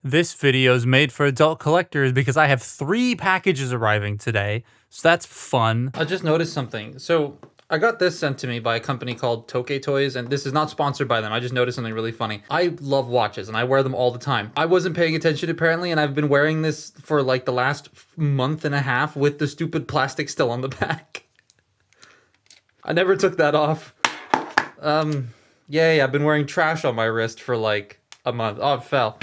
This video is made for adult collectors because I have 3 packages arriving today, so that's fun. I just noticed something. So I got this sent to me by a company called Toke Toys, and this is not sponsored by them. I just noticed something really funny. I love watches and I wear them all the time. I wasn't paying attention apparently, and I've been wearing this for like the last month and a half with the stupid plastic still on the back. I never took that off. Yay, I've been wearing trash on my wrist for like a month. Oh, it fell.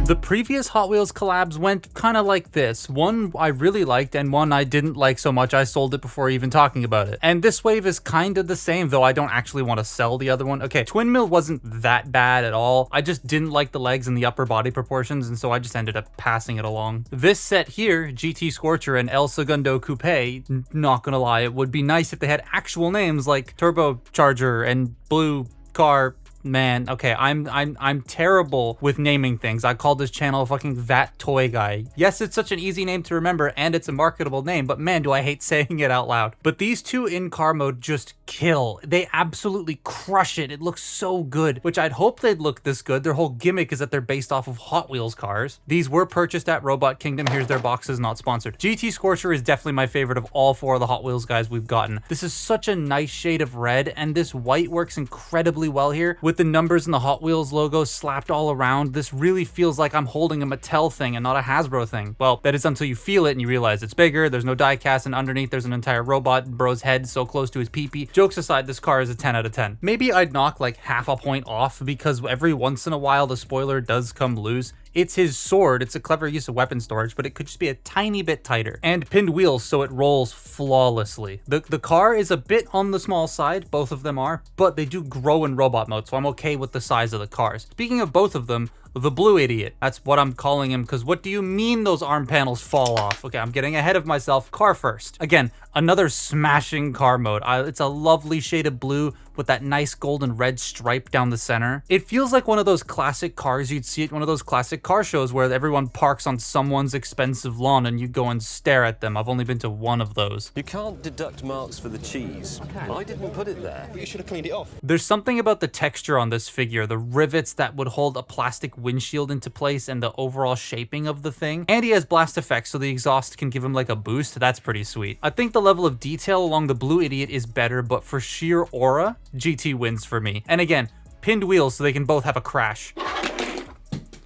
The previous Hot Wheels collabs went kind of like this. One I really liked and one I didn't like so much I sold it before even talking about it. And this wave is kind of the same, though I don't actually want to sell the other one. Okay, Twin Mill wasn't that bad at all. I just didn't like the legs and the upper body proportions, and so I just ended up passing it along. This set here, GT Scorcher and El Segundo Coupe, not gonna lie, it would be nice if they had actual names like Turbocharger and Blue Car. Man, okay, I'm terrible with naming things. I called this channel fucking That Toy Guy. Yes, it's such an easy name to remember and it's a marketable name, but man, do I hate saying it out loud. But these two in car mode just kill. They absolutely crush it. It looks so good, which I'd hope they'd look this good. Their whole gimmick is that they're based off of Hot Wheels cars. These were purchased at Robot Kingdom. Here's their boxes, not sponsored. GT Scorcher is definitely my favorite of all 4 of the Hot Wheels guys we've gotten. This is such a nice shade of red, and this white works incredibly well here with the numbers and the Hot Wheels logo slapped all around. This really feels like I'm holding a Mattel thing and not a Hasbro thing. Well, that is until you feel it and you realize it's bigger, there's no die cast, and underneath there's an entire robot, bro's head so close to his pee-pee. Jokes aside, this car is a 10 out of 10. Maybe I'd knock like half a point off because every once in a while the spoiler does come loose. It's his sword. It's a clever use of weapon storage, but it could just be a tiny bit tighter. And pinned wheels so it rolls flawlessly. The car is a bit on the small side, both of them are, but they do grow in robot mode, so I'm okay with the size of the cars. Speaking of both of them, the blue idiot. That's what I'm calling him, because what do you mean those arm panels fall off? Okay, I'm getting ahead of myself. Car first. Again, another smashing car mode. It's a lovely shade of blue with that nice golden red stripe down the center. It feels like one of those classic cars you'd see at one of those classic car shows where everyone parks on someone's expensive lawn and you go and stare at them. I've only been to one of those. You can't deduct marks for the cheese. I didn't put it there. You should have cleaned it off. There's something about the texture on this figure, the rivets that would hold a plastic windshield into place and the overall shaping of the thing. And he has blast effects, so the exhaust can give him like a boost. That's pretty sweet. I think the level of detail along the blue idiot is better, but for sheer aura, GT wins for me. And again, pinned wheels so they can both have a crash.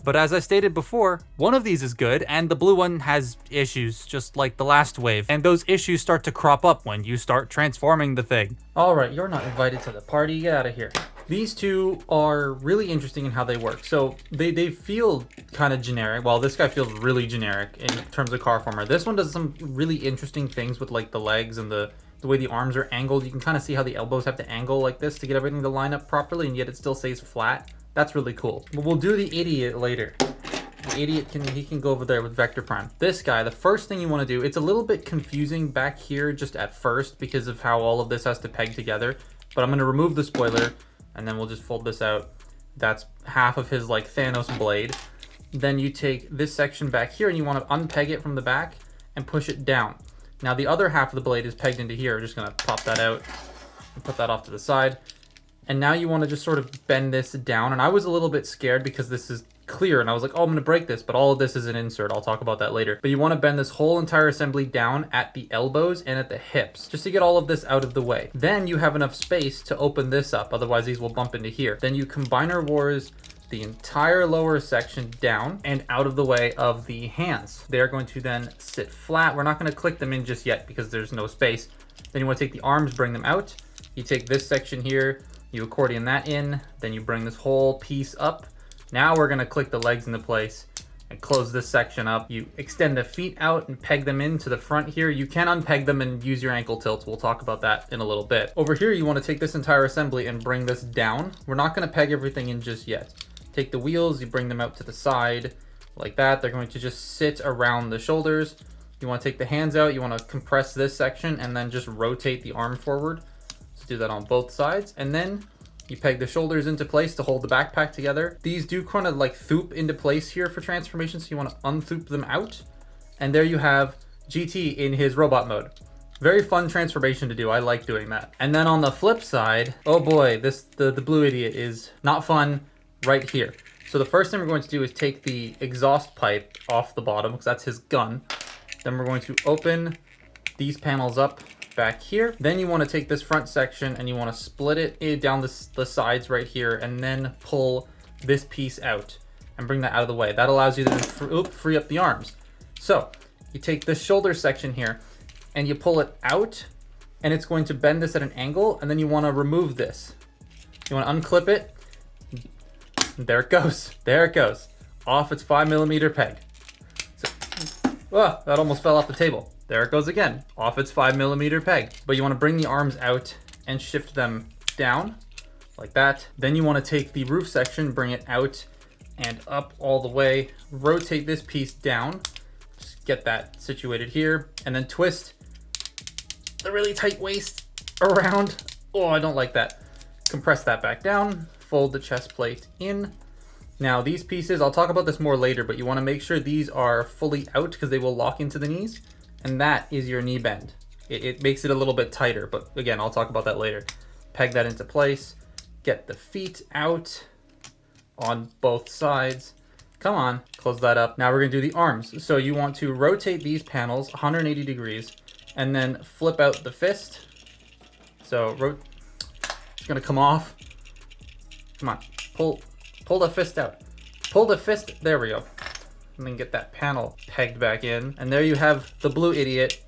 But as I stated before, one of these is good, and the blue one has issues, just like the last wave. And those issues start to crop up when you start transforming the thing. Alright, you're not invited to the party, get out of here. These two are really interesting in how they work. So they feel kind of generic. Well, this guy feels really generic in terms of car former. This one does some really interesting things with like the legs and the way the arms are angled. You can kind of see how the elbows have to angle like this to get everything to line up properly, and yet it still stays flat. That's really cool. But we'll do the idiot later. The idiot can go over there with Vector Prime. This guy, the first thing you want to do, it's a little bit confusing back here just at first because of how all of this has to peg together. But I'm going to remove the spoiler, and then we'll just fold this out. That's half of his like Thanos blade. Then you take this section back here and you want to unpeg it from the back and push it down. Now the other half of the blade is pegged into here. We're just gonna pop that out and put that off to the side. And now you want to just sort of bend this down. And I was a little bit scared because this is clear and I was like, oh, I'm gonna break this, but all of this is an insert. I'll talk about that later. But you want to bend this whole entire assembly down at the elbows and at the hips just to get all of this out of the way. Then you have enough space to open this up, otherwise these will bump into here. Then you combiner wars the entire lower section down and out of the way of the hands. They're going to then sit flat. We're not going to click them in just yet because there's no space. Then you want to take the arms, bring them out. You take this section here, you accordion that in, then you bring this whole piece up. Now we're going to click the legs into place and close this section up. You extend the feet out and peg them into the front here. You can unpeg them and use your ankle tilts. We'll talk about that in a little bit. Over here, you want to take this entire assembly and bring this down. We're not going to peg everything in just yet. Take the wheels, you bring them out to the side like that. They're going to just sit around the shoulders. You want to take the hands out, you want to compress this section and then just rotate the arm forward. So do that on both sides. And then you peg the shoulders into place to hold the backpack together. These do kind of like thoop into place here for transformation, so you want to unthoop them out. And there you have GT in his robot mode. Very fun transformation to do. I like doing that. And then on the flip side, oh boy, the blue idiot is not fun, right here. So the first thing we're going to do is take the exhaust pipe off the bottom because that's his gun. Then we're going to open these panels up back here. Then you want to take this front section and you want to split it down the sides right here and then pull this piece out and bring that out of the way. That allows you to free up the arms. So you take this shoulder section here and you pull it out and it's going to bend this at an angle, and then you want to remove this. You want to unclip it. There it goes. There it goes. Off its 5mm peg. So, oh, that almost fell off the table. There it goes again. Off its 5mm peg. But you want to bring the arms out and shift them down like that. Then you want to take the roof section, bring it out and up all the way. Rotate this piece down. Just get that situated here. And then twist the really tight waist around. Oh, I don't like that. Compress that back down. Fold the chest plate in. Now these pieces, I'll talk about this more later, but you want to make sure these are fully out because they will lock into the knees. And that is your knee bend. It makes it a little bit tighter, but again, I'll talk about that later. Peg that into place. Get the feet out on both sides. Come on, close that up. Now we're gonna do the arms. So you want to rotate these panels 180 degrees and then flip out the fist. So it's gonna come off. Come on, pull the fist out. Pull the fist, there we go. And then get that panel pegged back in. And there you have the blue idiot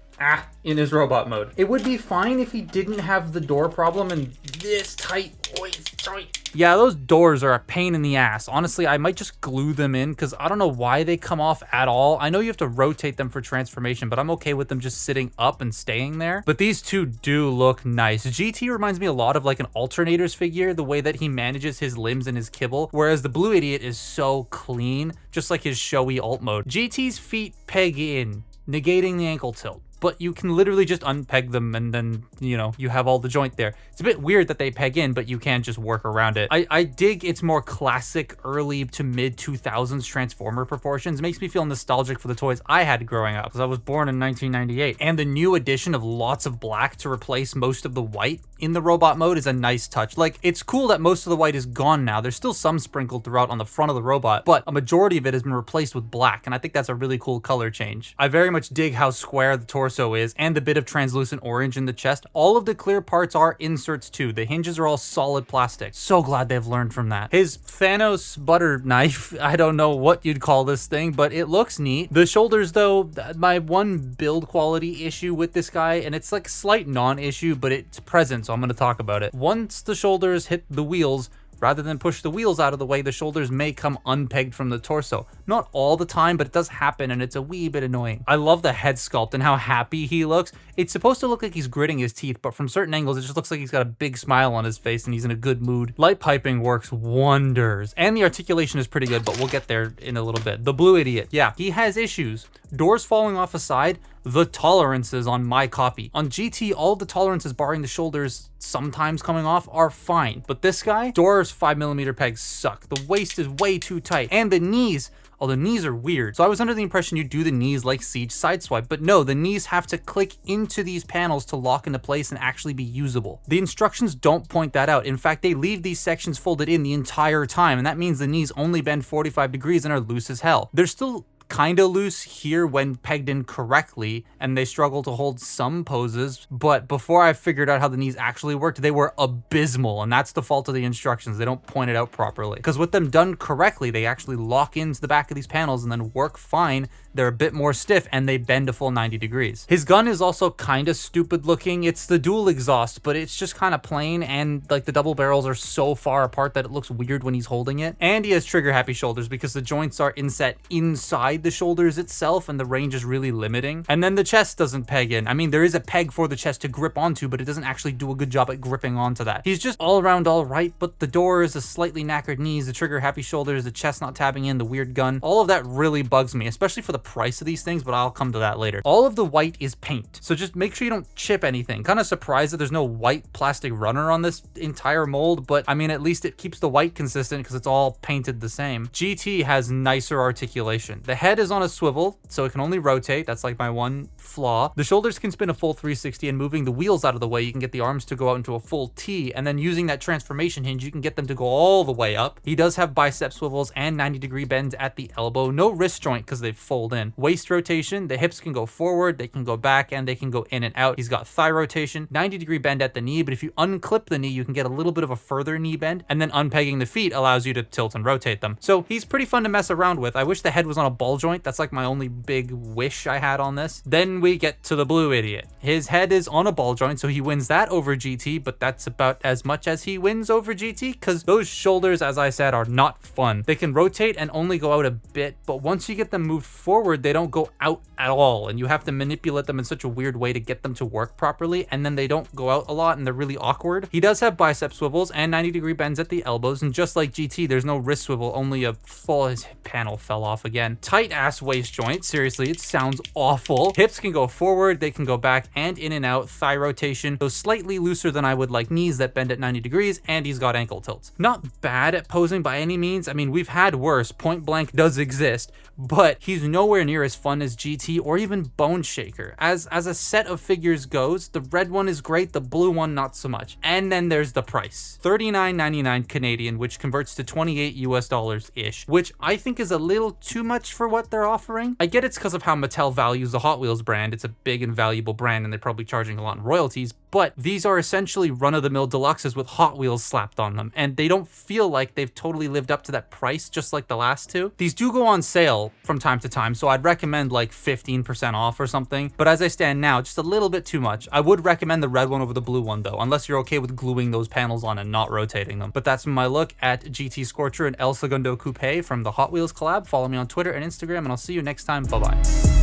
in his robot mode. It would be fine if he didn't have the door problem and this tight. Yeah, those doors are a pain in the ass. Honestly, I might just glue them in because I don't know why they come off at all. I know you have to rotate them for transformation, but I'm okay with them just sitting up and staying there. But these two do look nice. GT reminds me a lot of like an Alternators figure, the way that he manages his limbs and his kibble, whereas the blue idiot is so clean, just like his showy alt mode. GT's feet peg in, negating the ankle tilt. But you can literally just unpeg them and then, you know, you have all the joint there. It's a bit weird that they peg in, but you can just work around it. I dig its more classic early to mid 2000s Transformer proportions. It makes me feel nostalgic for the toys I had growing up because I was born in 1998. And the new addition of lots of black to replace most of the white in the robot mode is a nice touch. Like, it's cool that most of the white is gone now. There's still some sprinkled throughout on the front of the robot, but a majority of it has been replaced with black, and I think that's a really cool color change. I very much dig how square the torso is and the bit of translucent orange in the chest. All of the clear parts are inserts too. The hinges are all solid plastic. So glad they've learned from that. His Thanos butter knife, I don't know what you'd call this thing, but it looks neat. The shoulders though, my one build quality issue with this guy, and it's like slight non-issue, but it's present, so I'm going to talk about it. Once the shoulders hit the wheels, rather than push the wheels out of the way, the shoulders may come unpegged from the torso. Not all the time, but it does happen and it's a wee bit annoying. I love the head sculpt and how happy he looks. It's supposed to look like he's gritting his teeth, but from certain angles, it just looks like he's got a big smile on his face and he's in a good mood. Light piping works wonders. And the articulation is pretty good, but we'll get there in a little bit. The blue idiot, yeah, he has issues. Doors falling off a side, the tolerances on my copy. On GT, all the tolerances barring the shoulders sometimes coming off are fine. But this guy, doors 5mm pegs suck. The waist is way too tight. And the knees, oh, the knees are weird. So I was under the impression you do the knees like Siege Sideswipe, but no, the knees have to click into these panels to lock into place and actually be usable. The instructions don't point that out. In fact, they leave these sections folded in the entire time, and that means the knees only bend 45 degrees and are loose as hell. They're still kind of loose here when pegged in correctly, and they struggle to hold some poses, but before I figured out how the knees actually worked, they were abysmal, and that's the fault of the instructions. They don't point it out properly. Because with them done correctly, they actually lock into the back of these panels and then work fine. They're a bit more stiff and they bend a full 90 degrees. His gun is also kind of stupid looking. It's the dual exhaust, but it's just kind of plain, and like the double barrels are so far apart that it looks weird when he's holding it. And he has trigger happy shoulders because the joints are inset inside the shoulders itself and the range is really limiting. And then the chest doesn't peg in. I mean, there is a peg for the chest to grip onto, but it doesn't actually do a good job at gripping onto that. He's just all around all right, but the doors, the slightly knackered knees, the trigger happy shoulders, the chest not tabbing in, the weird gun, all of that really bugs me, especially for the price of these things, but I'll come to that later. All of the white is paint, so just make sure you don't chip anything. Kind of surprised that there's no white plastic runner on this entire mold, but I mean, at least it keeps the white consistent because it's all painted the same. GT has nicer articulation. The head head is on a swivel, so it can only rotate. That's like my one flaw. The shoulders can spin a full 360, and moving the wheels out of the way, you can get the arms to go out into a full T, and then using that transformation hinge, you can get them to go all the way up. He does have bicep swivels and 90-degree bends at the elbow. No wrist joint because they fold in. Waist rotation, the hips can go forward, they can go back, and they can go in and out. He's got thigh rotation, 90-degree bend at the knee, but if you unclip the knee, you can get a little bit of a further knee bend, and then unpegging the feet allows you to tilt and rotate them. So he's pretty fun to mess around with. I wish the head was on a ball joint. That's like my only big wish I had on this. Then we get to the blue idiot. His head is on a ball joint, so he wins that over GT, but that's about as much as he wins over GT, because those shoulders, as I said, are not fun. They can rotate and only go out a bit, but once you get them moved forward, they don't go out at all, and you have to manipulate them in such a weird way to get them to work properly, and then they don't go out a lot, and they're really awkward. He does have bicep swivels and 90-degree bends at the elbows, and just like GT, there's no wrist swivel, only a full, his panel fell off again. Tight ass waist joint, seriously, it sounds awful. Hips can go forward, they can go back and in and out. Thigh rotation, so slightly looser than I would like knees that bend at 90 degrees, and he's got ankle tilts. Not bad at posing by any means. I mean, we've had worse. Point Blank does exist, but he's nowhere near as fun as GT or even Bone Shaker. As a set of figures goes, the red one is great, the blue one not so much. And then there's the price. $39.99 Canadian, which converts to 28 US dollars-ish, which I think is a little too much for what they're offering. I get it's because of how Mattel values the Hot Wheels brand. It's a big and valuable brand, and they're probably charging a lot in royalties, but these are essentially run-of-the-mill deluxes with Hot Wheels slapped on them, and they don't feel like they've totally lived up to that price, just like the last two. These do go on sale from time to time, so I'd recommend like 15% off or something, but as I stand now, just a little bit too much. I would recommend the red one over the blue one though, unless you're okay with gluing those panels on and not rotating them. But that's my look at GT Scorcher and El Segundo Coupe from the Hot Wheels collab. Follow me on Twitter and Instagram, and I'll see you next time. Bye-bye.